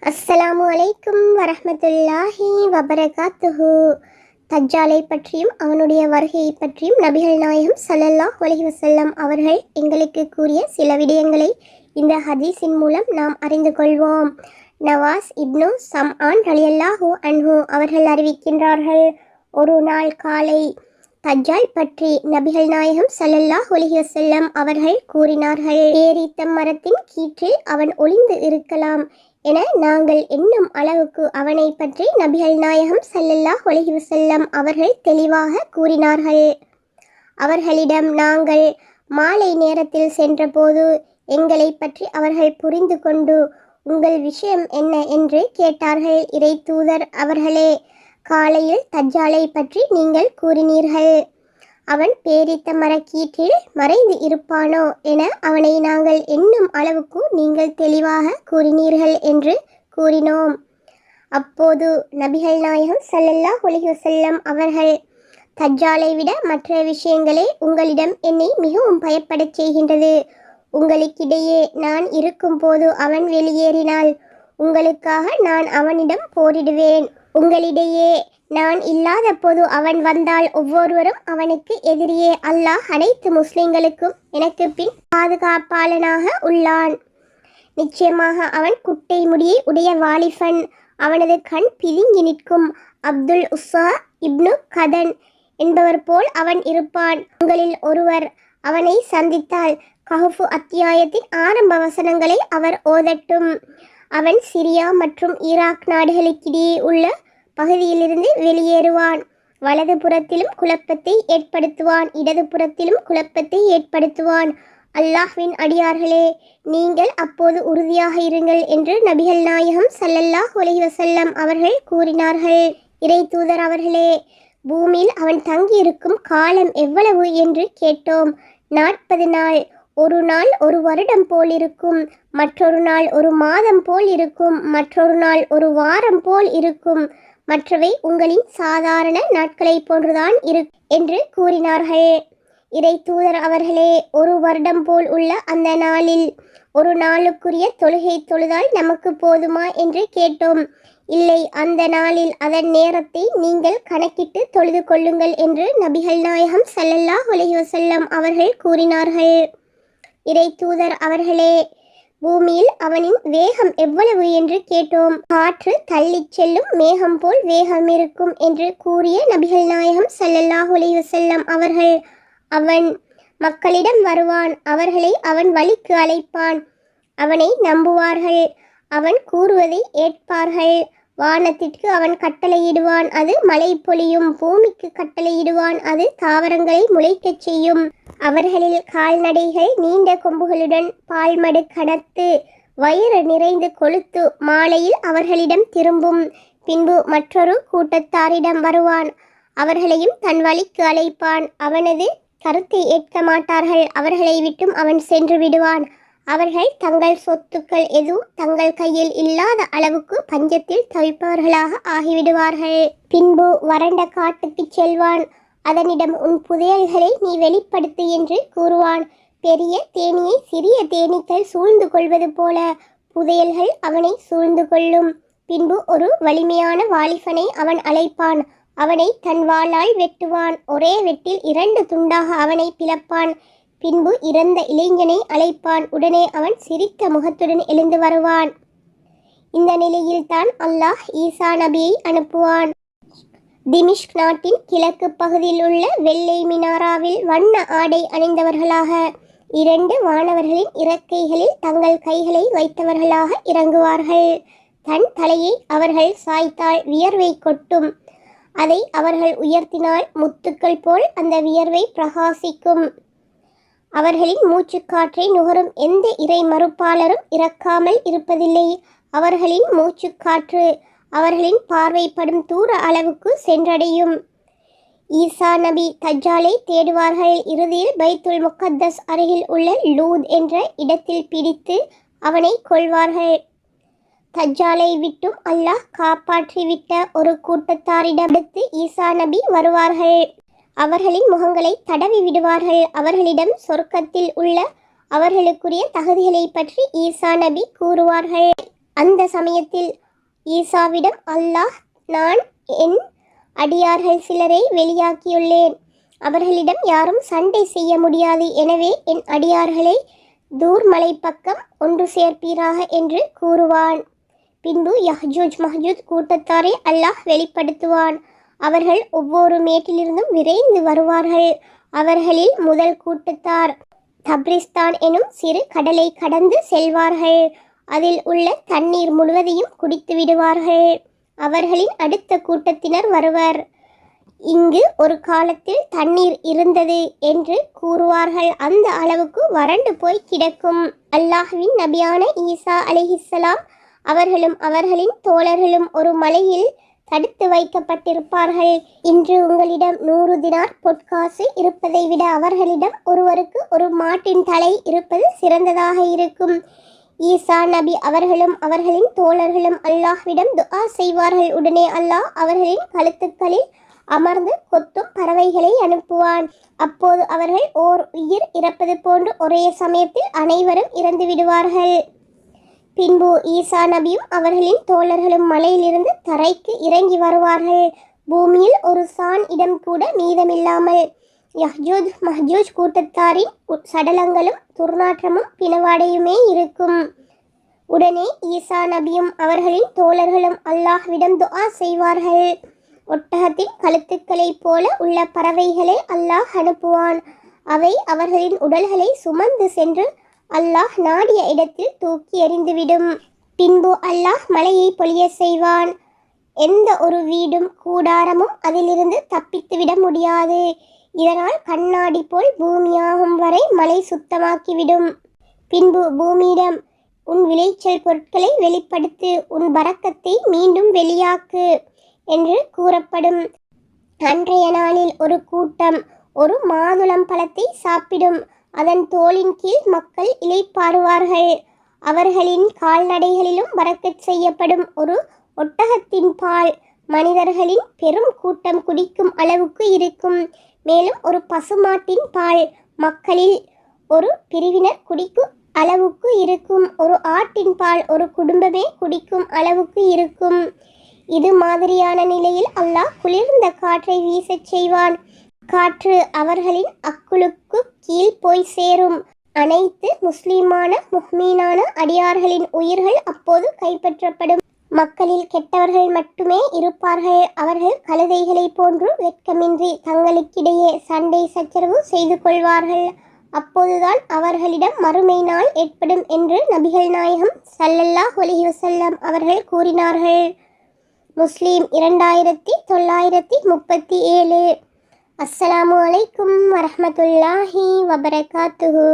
அஸ்ஸலாமு அலைக்கும் வரஹ்மத்துல்லாஹி வபரகாத்துஹு. தஜ்ஜாலை பற்றியும் அவனுடைய வருகையை பற்றியும் நபிகள் நாயகம் ஸல்லல்லாஹு அலைஹி வஸல்லம் அவர்கள் எங்களுக்கு கூறிய சில விடயங்களை இந்த ஹதீஸின் மூலம் நாம் அறிந்து கொள்வோம். நவாஸ் இப்னு சம்ஆன் ரலியல்லாஹு அன்ஹு அவர்கள் அறிவிக்கின்றார்கள், ஒரு நாள் காலை தஜ்ஜால் பற்றி நபிகள் நாயகம் ஸல்லல்லாஹு அலைஹி வஸல்லம் அவர்கள் கூறினார்கள், பேரீத்தம் மரத்தின் கீற்றில் அவன் ஒளிந்து இருக்கலாம் என நாங்கள் எண்ணும் அளவுக்கு அவனை பற்றி நபிகள் நாயகம் ஸல்லல்லாஹு அலைஹி வஸல்லம் அவர்கள் தெளிவாக கூறினார்கள். அவர்களிடம் நாங்கள் மாலை நேரத்தில் சென்றபோது எங்களை பற்றி அவர்கள் புரிந்து கொண்டு, உங்கள் விஷயம் என்ன என்று கேட்டார்கள். இறை தூதர் அவர்களே, காலையில் தஜ்ஜாலை பற்றி நீங்கள் கூறினீர்கள், அவன் பேரித்த மரக்கீற்றில் மறைந்து இருப்பானோ என அவனை நாங்கள் எண்ணும் அளவுக்கு நீங்கள் தெளிவாக கூறினீர்கள் என்று கூறினோம். அப்போது நபிகள் நாயகம் ஸல்லல்லாஹு அலைஹி வஸல்லம் அவர்கள், தஜ்ஜாலை விட மற்ற விஷயங்களே உங்களிடம் என்னை மிகவும் பயப்படச் செய்கின்றது. உங்களுக்கிடையே நான் இருக்கும் போது அவன் வெளியேறினால் உங்களுக்காக நான் அவனிடம் போரிடுவேன். உங்களிடையே நான் இல்லாத போது அவன் வந்தால் ஒவ்வொருவரும் அவனுக்கு எதிரியே. அல்லாஹ் அனைத்து முஸ்லிம்களுக்கும் எனக்கு பின் பாதுகாப்பாளனாக உள்ளான். நிச்சயமாக அவன் குட்டை முடியை உடைய வாலிபன். அவனது கண் பிதுங்கி நிற்கும். அப்துல் உஸ்ஸா இப்னு கதன் என்பவர் போல் அவன் இருப்பான். உங்களில் ஒருவர் அவனை சந்தித்தால் கஹ்ஃப் அத்தியாயத்தின் ஆரம்ப வசனங்களை அவர் ஓதட்டும். அவன் சிரியா மற்றும் ஈராக் நாடுகளுக்கிடையே உள்ள பகுதியிலிருந்து வெளியேறுவான். வலது புறத்திலும் குழப்பத்தை ஏற்படுத்துவான், இடது புறத்திலும் குழப்பத்தை ஏற்படுத்துவான். அல்லாஹ்வின் அடியார்களே, நீங்கள் அப்போது உறுதியாக இருங்கள் என்று நபிகள் நாயகம் ஸல்லல்லாஹு அலைஹி வஸல்லம் அவர்கள் கூறினார்கள். இறை தூதர் அவர்களே, பூமியில் அவன் தங்கியிருக்கும் காலம் எவ்வளவு என்று கேட்டோம். 40 நாள். ஒரு நாள் ஒரு வருடம் போல் இருக்கும், மற்றொரு நாள் ஒரு மாதம் போல் இருக்கும், மற்றொரு நாள் ஒரு வாரம் போல் இருக்கும், மற்றவை உங்களின் சாதாரண நாட்களை போன்றுதான் என்று கூறினார்கள். இறை தூதர் அவர்களே, ஒரு வருடம் போல் உள்ள அந்த நாளில் ஒரு நாளுக்குரிய தொழுகை தொழுதால் நமக்கு போதுமா என்று கேட்டோம். இல்லை, அந்த நாளில் அதன் நேரத்தை நீங்கள் கணக்கிட்டு தொழுது கொள்ளுங்கள் என்று நபிகள் நாயகம் ஸல்லல்லாஹு அலைஹி வஸல்லம் அவர்கள் கூறினார்கள். இறை தூதர் அவர்களே, பூமியில் அவனின் வேகம் எவ்வளவு என்று கேட்டோம். காற்று தள்ளிச் செல்லும் மேகம் போல் வேகம் இருக்கும் என்று கூறிய நபிகள் நாயகம் ஸல்லல்லாஹு அலைஹி வஸல்லம் அவர்கள், அவன் மக்களிடம் வருவான், அவர்களை அவன் வழிக்கு அழைப்பான், அவனை நம்புவார்கள், அவன் கூறுவதை ஏற்பார்கள். வானத்திற்கு அவன் கட்டளையிடுவான், அது மழை பொழியும். பூமிக்கு கட்டளையிடுவான், அது தாவரங்களை முளைக்கச் செய்யும். அவர்களில் கால்நடைகள் நீண்ட கொம்புகளுடன் பால்மடு கடத்து வயிறு நிறைந்து கொழுத்து மாலையில் அவர்களிடம் திரும்பும். பின்பு மற்றொரு கூட்டத்தாரிடம் வருவான், அவர்களையும் தன் வழிக்கு அழைப்பான். அவனது கருத்தை ஏற்க மாட்டார்கள், அவர்களை விட்டும் அவன் சென்று விடுவான். அவர்கள் தங்கள் சொத்துக்கள் எதுவும் தங்கள் கையில் இல்லாத அளவுக்கு பஞ்சத்தில் தவிப்பவர்களாக ஆகிவிடுவார்கள். பின்பு வறண்ட காட்டுக்கு செல்வான். அதனிடம், உன் புதையல்களை நீ வெளிப்படுத்து என்று கூறுவான். பெரிய தேனியை சிறிய தேனீக்கள் சூழ்ந்து கொள்வது போல புதையல்கள் அவனை சூழ்ந்து கொள்ளும். பின்பு ஒரு வலிமையான வாலிபனை அவன் அழைப்பான். அவனை தன் வாளால் வெட்டுவான். ஒரே வெட்டில் 2 துண்டாக அவனை பிளப்பான். பின்பு இறந்த இளைஞனை அழைப்பான். உடனே அவன் சிரித்த முகத்துடன் எழுந்து வருவான். இந்த நிலையில்தான் அல்லாஹ் ஈசா நபியை அனுப்புவான். திமிஷ்க் நாட்டின் கிழக்கு பகுதியில் உள்ள வெள்ளை மினாராவில் வண்ண ஆடை அணிந்தவர்களாக 2 வானவர்களின் இறக்கைகளில் தங்கள் கைகளை வைத்தவர்களாக இறங்குவார்கள். தன் தலையை அவர்கள் சாய்த்தால் வியர்வை கொட்டும். அதை அவர்கள் உயர்த்தினால் முத்துக்கள் போல் அந்த வியர்வை பிரகாசிக்கும். அவர்களின் மூச்சுக்காற்றை நுகரும் எந்த இறை மறுப்பாளரும் இறக்காமல் இருப்பதில்லை. அவர்களின் மூச்சுக்காற்று அவர்களின் பார்வைப்படும் தூர அளவுக்கு சென்றடையும். ஈசா நபி தஜ்ஜாலை தேடுவார்கள். இறுதியில் பைத்துல் முகத்தஸ் அருகில் உள்ள லூத் என்ற இடத்தில் பிடித்து அவனை கொல்வார்கள். தஜ்ஜாலை விட்டும் அல்லாஹ் காப்பாற்றிவிட்ட ஒரு கூட்டத்தாரிடம் அடுத்து ஈசா நபி வருவார்கள். அவர்களின் முகங்களை தடவி விடுவார்கள். அவர்களிடம் சொர்க்கத்தில் உள்ள அவர்களுக்குரிய தகுதிகளை பற்றி ஈசா நபி கூறுவார்கள். அந்த சமயத்தில் ஈசாவிடம், அல்லாஹ், நான் என் அடியார்கள் சிலரை வெளியாக்கியுள்ளேன். அவர்களிடம் யாரும் சண்டை செய்ய முடியாது. எனவே என் அடியார்களை தூர் மலை பக்கம் ஒன்று சேர்ப்பீராக என்று கூறுவான். பின்பு யஹ்ஜூஜ் மஹ்ஜூஜ் கூட்டத்தாரை அல்லாஹ் வெளிப்படுத்துவான். அவர்கள் ஒவ்வொரு மேட்டிலிருந்தும் விரைந்து வருவார்கள். அவர்களில் முதல் கூட்டத்தார் தப்ரிஸ்தான் எனும் சிறு கடலை கடந்து செல்வார்கள். அதில் உள்ள தண்ணீர் முழுவதையும் குடித்து விடுவார்கள். அவர்களின் அடுத்த கூட்டத்தினர் வருவர். இங்கு ஒரு காலத்தில் தண்ணீர் இருந்தது என்று கூறுவார்கள். அந்த அளவுக்கு வறண்டு போய் கிடக்கும். அல்லாஹ்வின் நபியான ஈசா அலைஹிஸ்ஸலாம் அவர்களும் அவர்களின் தோழர்களும் ஒரு மலையில் தடுத்து வைக்கப்பட்டிருப்பார்கள். இன்று உங்களிடம் 100 தினார் பொற்காசு இருப்பதை விட அவர்களிடம் ஒருவருக்கு ஒரு மாட்டின் தலை இருப்பது சிறந்ததாக இருக்கும். ஈசா நபி அவர்களும் அவர்களின் தோழர்களும் அல்லாஹ்விடம் துஆ செய்வார்கள். உடனே அல்லாஹ் அவர்களின் கழுத்துக்களில் அமர்ந்து கொத்தும் பறவைகளை அனுப்புவான். அப்போது அவர்கள் ஓர் உயிர் இறப்பது போன்று ஒரே சமயத்தில் அனைவரும் இறந்து விடுவார்கள். பின்பு ஈசா நபியும் அவர்களின் தோழர்களும் மலையிலிருந்து தரைக்கு இறங்கி வருவார்கள். பூமியில் ஒரு சான் இடம் கூட மீதமில்லாமல் யஹ்ஜூஜ் மஹ்ஜூஜ் கூட்டத்தாரின் சடலங்களும் துர்நாற்றமும் பிணவாடையுமே இருக்கும். உடனே ஈசா நபியும் அவர்களின் தோழர்களும் அல்லாஹ்விடம் துஆ செய்வார்கள். ஒட்டகத்தின் கழுத்துக்களைப் போல உள்ள பறவைகளை அல்லாஹ் அனுப்புவான். அவை அவர்களின் உடல்களை சுமந்து சென்று அல்லாஹ் நாடிய இடத்தில் தூக்கி எறிந்துவிடும். பின்பு அல்லாஹ் மலையை பொழிய செய்வான். எந்த ஒரு வீடும் கூடாரமும் அதிலிருந்து தப்பித்துவிட முடியாது. இதனால் கண்ணாடி போல் பூமியாகும் வரை மலை சுத்தமாக்கிவிடும். பின்பு பூமியிடம், உன் விளைச்சல் பொருட்களை வெளிப்படுத்து, உன் பரக்கத்தை மீண்டும் வெளியாக்கு என்று கூறப்படும். அன்றைய நாளில் ஒரு கூட்டம் ஒரு மாதுளம் பழத்தை சாப்பிடும். அதன் தோலின் கீழ் மக்கள் இளைப்பாறுவார்கள். அவர்களின் கால்நடைகளிலும் பரக்கத் செய்யப்படும். ஒரு ஒட்டகத்தின் பால் மனிதர்களின் பெரும் கூட்டம் குடிக்கும் அளவுக்கு இருக்கும். மேலும் ஒரு பசுமாட்டின் பால் மக்களில் ஒரு பிரிவினர் குடிக்கும் அளவுக்கு இருக்கும். ஒரு ஆட்டின் பால் ஒரு குடும்பமே குடிக்கும் அளவுக்கு இருக்கும். இது மாதிரியான நிலையில் அல்லாஹ் குளிர்ந்த காற்றை வீசச் செய்வான். காற்று அவர்களின் அக்குளுக்கு கீழ் போய் சேரும். அனைத்து முஸ்லிமான முஹ்மீனான அடியார்களின் உயிர்கள் அப்போது கைப்பற்றப்படும். மக்களில் கெட்டவர்கள் மட்டுமே இருப்பார்கள். அவர்கள் கழுதைகளை போன்று வெட்கமின்றி தங்களுக்கிடையே சண்டை சச்சரவு செய்து கொள்வார்கள். அப்போதுதான் அவர்களிடம் மறுமை நாள் ஏற்படும் என்று நபிகள் நாயகம் ஸல்லல்லாஹு அலைஹி வஸல்லம் அவர்கள் கூறினார்கள். முஸ்லிம் 2937. அஸ்ஸலாமு அலைக்கும் வரஹ்மத்துல்லாஹி வபரகாத்துஹு.